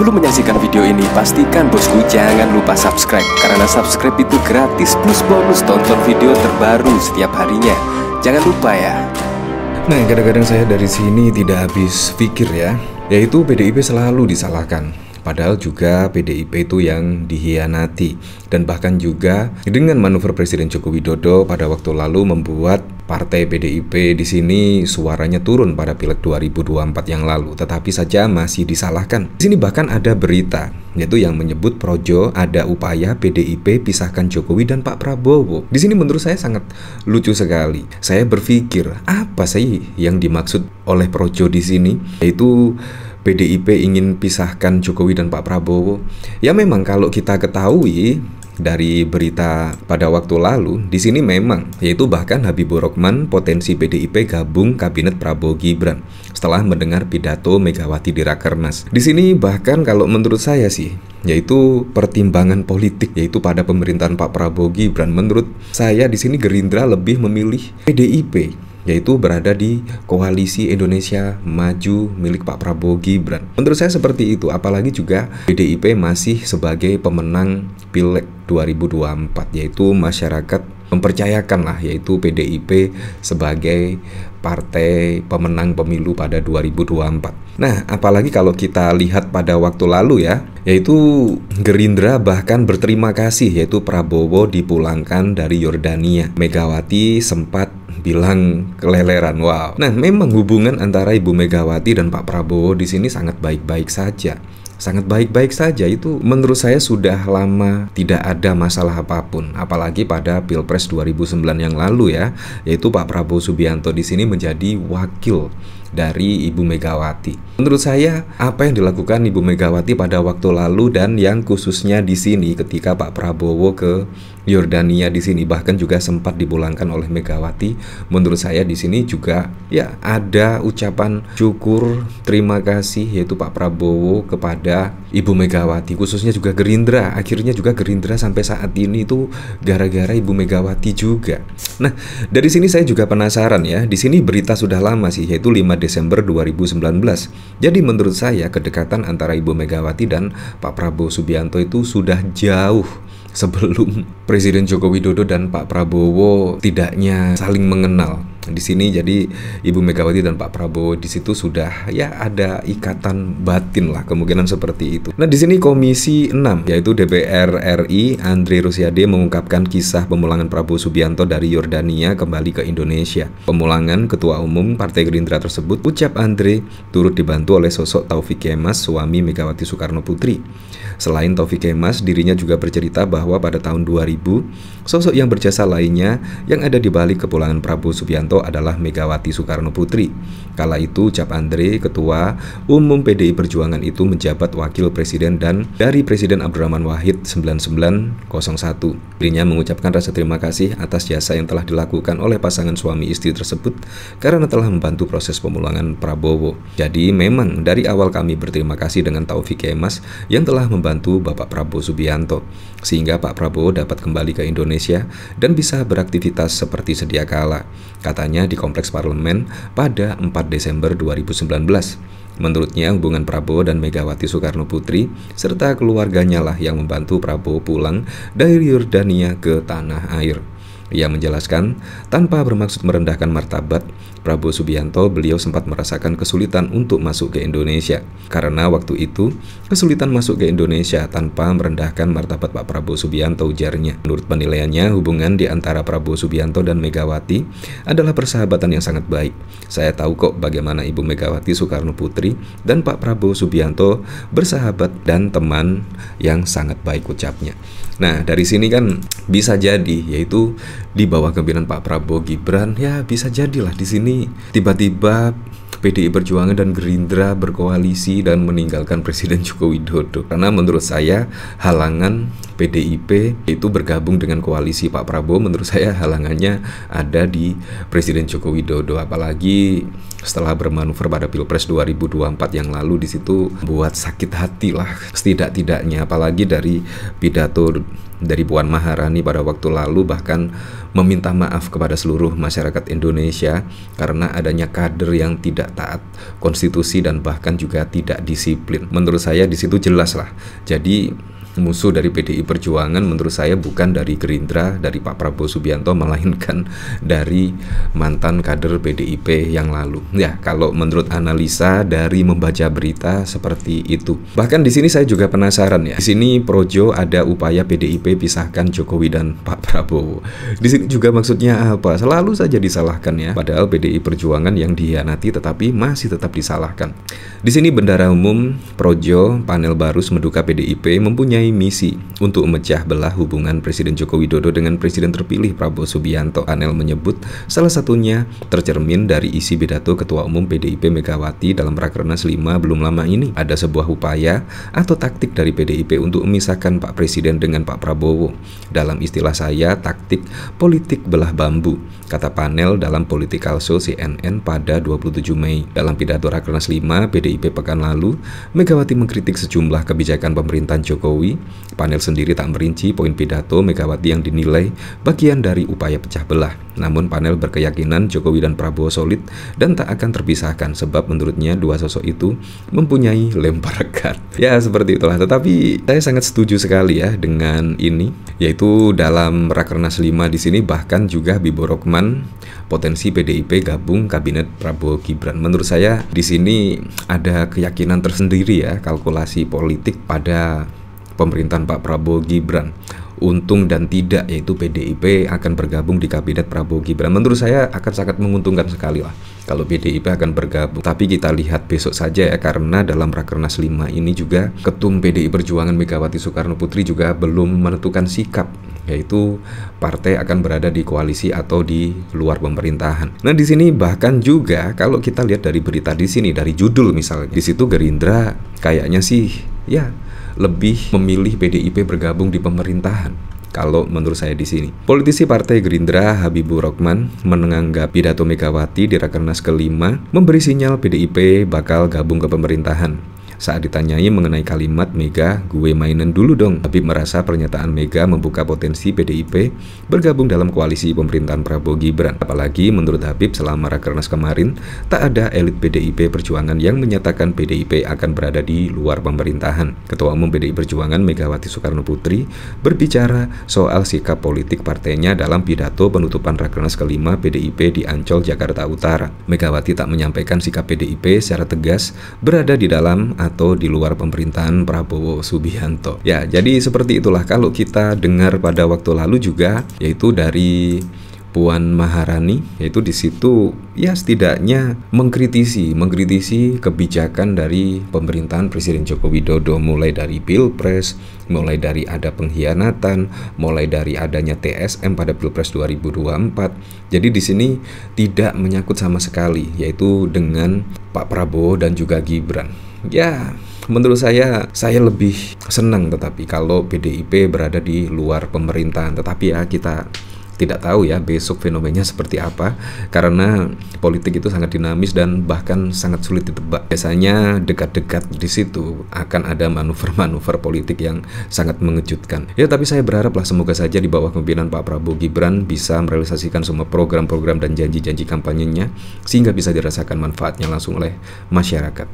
Sebelum menyaksikan video ini, pastikan bosku jangan lupa subscribe, karena subscribe itu gratis plus bonus tonton video terbaru setiap harinya. Jangan lupa ya. Nah, kadang-kadang saya dari sini tidak habis pikir ya, yaitu PDIP selalu disalahkan. Padahal juga PDIP itu yang dihianati. Dan bahkan juga dengan manuver Presiden Joko Widodo pada waktu lalu membuat partai PDIP di sini suaranya turun pada Pileg 2024 yang lalu, tetapi saja masih disalahkan. Di sini bahkan ada berita yaitu yang menyebut projo ada upaya PDIP pisahkan Jokowi dan Pak Prabowo. Di sini menurut saya sangat lucu sekali. Saya berpikir apa sih yang dimaksud oleh projo di sini, yaitu PDIP ingin pisahkan Jokowi dan Pak Prabowo. Ya memang kalau kita ketahui dari berita pada waktu lalu, di sini memang, yaitu bahkan Habibur Rahman potensi PDIP gabung kabinet Prabowo Gibran setelah mendengar pidato Megawati di Rakernas. Di sini bahkan kalau menurut saya sih, yaitu pertimbangan politik, yaitu pada pemerintahan Pak Prabowo Gibran. Menurut saya di sini Gerindra lebih memilih PDIP, yaitu berada di koalisi Indonesia Maju milik Pak Prabowo Gibran. Menurut saya seperti itu, apalagi juga PDIP masih sebagai pemenang Pileg 2024, yaitu masyarakat mempercayakan lah, yaitu PDIP sebagai partai pemenang pemilu pada 2024. Nah, apalagi kalau kita lihat pada waktu lalu ya, yaitu Gerindra bahkan berterima kasih, yaitu Prabowo dipulangkan dari Yordania. Megawati sempat bilang keleleran. Wow. Nah, memang hubungan antara Ibu Megawati dan Pak Prabowo di sini sangat baik-baik saja. Sangat baik-baik saja, itu menurut saya sudah lama tidak ada masalah apapun. Apalagi pada Pilpres 2009 yang lalu ya, yaitu Pak Prabowo Subianto di sini menjadi wakil dari Ibu Megawati. Menurut saya apa yang dilakukan Ibu Megawati pada waktu lalu dan yang khususnya di sini ketika Pak Prabowo ke Yordania di sini bahkan juga sempat dipulangkan oleh Megawati, menurut saya di sini juga ya ada ucapan syukur terima kasih, yaitu Pak Prabowo kepada Ibu Megawati, khususnya juga Gerindra. Akhirnya juga Gerindra sampai saat ini itu gara-gara Ibu Megawati juga. Nah, dari sini saya juga penasaran ya. Di sini berita sudah lama sih, yaitu 5 Desember 2019. Jadi menurut saya kedekatan antara Ibu Megawati dan Pak Prabowo Subianto itu sudah jauh sebelum Presiden Joko Widodo dan Pak Prabowo tidaknya saling mengenal. Di sini jadi Ibu Megawati dan Pak Prabowo di situ sudah ya ada ikatan batin lah, kemungkinan seperti itu. Nah, di sini Komisi 6 yaitu DPR RI Andre Rosiade mengungkapkan kisah pemulangan Prabowo Subianto dari Yordania kembali ke Indonesia. Pemulangan Ketua Umum Partai Gerindra tersebut, ucap Andre, turut dibantu oleh sosok Taufik Kemas, suami Megawati Soekarno Putri. Selain Taufik Kemas, dirinya juga bercerita bahwa pada tahun 2000, sosok yang berjasa lainnya yang ada di balik kepulangan Prabowo Subianto adalah Megawati Soekarno Putri. Kala itu ucap Andre, Ketua Umum PDI Perjuangan itu menjabat Wakil Presiden dan dari Presiden Abdurrahman Wahid 9901. Dirinya mengucapkan rasa terima kasih atas jasa yang telah dilakukan oleh pasangan suami istri tersebut karena telah membantu proses pemulangan Prabowo. Jadi memang dari awal kami berterima kasih dengan Taufik Kemas yang telah membantu Bapak Prabowo Subianto sehingga Pak Prabowo dapat kembali ke Indonesia dan bisa beraktivitas seperti sedia kala, katanya di Kompleks Parlemen pada 4 Desember 2019. Menurutnya hubungan Prabowo dan Megawati Soekarno Putri serta keluarganya lah yang membantu Prabowo pulang dari Yordania ke tanah air. Ia menjelaskan, tanpa bermaksud merendahkan martabat Prabowo Subianto, beliau sempat merasakan kesulitan untuk masuk ke Indonesia. Karena waktu itu, kesulitan masuk ke Indonesia tanpa merendahkan martabat Pak Prabowo Subianto, ujarnya. Menurut penilaiannya, hubungan di antara Prabowo Subianto dan Megawati adalah persahabatan yang sangat baik. Saya tahu kok bagaimana Ibu Megawati Soekarno Putri dan Pak Prabowo Subianto bersahabat dan teman yang sangat baik, ucapnya. Nah, dari sini kan bisa jadi, yaitu di bawah kepemimpinan Pak Prabowo Gibran, ya bisa jadilah di sini tiba-tiba PDI Perjuangan dan Gerindra berkoalisi dan meninggalkan Presiden Joko Widodo. Karena menurut saya halangan PDIP itu bergabung dengan koalisi Pak Prabowo, menurut saya halangannya ada di Presiden Joko Widodo, apalagi setelah bermanuver pada Pilpres 2024 yang lalu. Di situ buat sakit hati lah setidak-tidaknya, apalagi dari pidato dari Puan Maharani pada waktu lalu bahkan meminta maaf kepada seluruh masyarakat Indonesia karena adanya kader yang tidak taat konstitusi dan bahkan juga tidak disiplin. Menurut saya di situ jelas lah. Jadi musuh dari PDI Perjuangan menurut saya bukan dari Gerindra, dari Pak Prabowo Subianto, melainkan dari mantan kader PDIP yang lalu. Ya, kalau menurut analisa dari membaca berita seperti itu. Bahkan di sini saya juga penasaran ya. Di sini projo ada upaya PDIP pisahkan Jokowi dan Pak Prabowo. Di sini juga maksudnya apa? Selalu saja disalahkan ya. Padahal PDI Perjuangan yang dikhianati tetapi masih tetap disalahkan. Di sini Bendara Umum Projo Panel Barus menduga PDIP mempunyai misi untuk memecah belah hubungan Presiden Joko Widodo dengan Presiden terpilih Prabowo Subianto. Panel menyebut salah satunya tercermin dari isi pidato Ketua Umum PDIP Megawati dalam Rakernas 5 belum lama ini. Ada sebuah upaya atau taktik dari PDIP untuk memisahkan Pak Presiden dengan Pak Prabowo. Dalam istilah saya, taktik politik belah bambu, kata panel dalam Political Show CNN pada 27 Mei. Dalam pidato Rakernas 5 PDIP pekan lalu, Megawati mengkritik sejumlah kebijakan pemerintahan Jokowi. Panel sendiri tak merinci poin pidato Megawati yang dinilai bagian dari upaya pecah belah. Namun panel berkeyakinan Jokowi dan Prabowo solid dan tak akan terpisahkan sebab menurutnya dua sosok itu mempunyai lempar rekat. Ya seperti itulah, tetapi saya sangat setuju sekali ya dengan ini, yaitu dalam Rakernas 5 di sini bahkan juga Bibor Rokman potensi PDIP gabung kabinet Prabowo Gibran. Menurut saya di sini ada keyakinan tersendiri ya, kalkulasi politik pada pemerintahan Pak Prabowo Gibran. Untung dan tidak, yaitu PDIP akan bergabung di kabinet Prabowo Gibran. Menurut saya akan sangat menguntungkan sekali lah kalau PDIP akan bergabung. Tapi kita lihat besok saja ya, karena dalam Rakernas 5 ini juga Ketum PDI Perjuangan Megawati Soekarno Putri juga belum menentukan sikap, yaitu partai akan berada di koalisi atau di luar pemerintahan. Nah di sini bahkan juga kalau kita lihat dari berita di sini, dari judul misalnya, di situ Gerindra kayaknya sih ya lebih memilih PDIP bergabung di pemerintahan. Kalau menurut saya di sini, politisi Partai Gerindra Habibur Rokman menganggap pidato Megawati di Rakernas kelima memberi sinyal PDIP bakal gabung ke pemerintahan. Saat ditanyai mengenai kalimat Mega, gue mainan dulu dong, Habib merasa pernyataan Mega membuka potensi PDIP bergabung dalam koalisi pemerintahan Prabowo Gibran. Apalagi menurut Habib selama Rakernas kemarin tak ada elit PDIP Perjuangan yang menyatakan PDIP akan berada di luar pemerintahan. Ketua Umum PDI Perjuangan Megawati Soekarno Putri berbicara soal sikap politik partainya dalam pidato penutupan Rakernas kelima PDIP di Ancol, Jakarta Utara. Megawati tak menyampaikan sikap PDIP secara tegas berada di dalam atau di luar pemerintahan Prabowo Subianto. Ya, jadi seperti itulah kalau kita dengar pada waktu lalu juga, yaitu dari Puan Maharani, yaitu di situ ya setidaknya mengkritisi kebijakan dari pemerintahan Presiden Joko Widodo, mulai dari Pilpres, mulai dari ada pengkhianatan, mulai dari adanya TSM pada Pilpres 2024. Jadi di sini tidak menyangkut sama sekali, yaitu dengan Pak Prabowo dan juga Gibran. Ya, menurut saya lebih senang tetapi kalau PDIP berada di luar pemerintahan. Tetapi ya kita tidak tahu ya besok fenomenanya seperti apa, karena politik itu sangat dinamis dan bahkan sangat sulit ditebak. Biasanya dekat-dekat di situ akan ada manuver-manuver politik yang sangat mengejutkan. Ya, tapi saya berharap lah semoga saja di bawah kepemimpinan Pak Prabowo Gibran bisa merealisasikan semua program-program dan janji-janji kampanyenya sehingga bisa dirasakan manfaatnya langsung oleh masyarakat.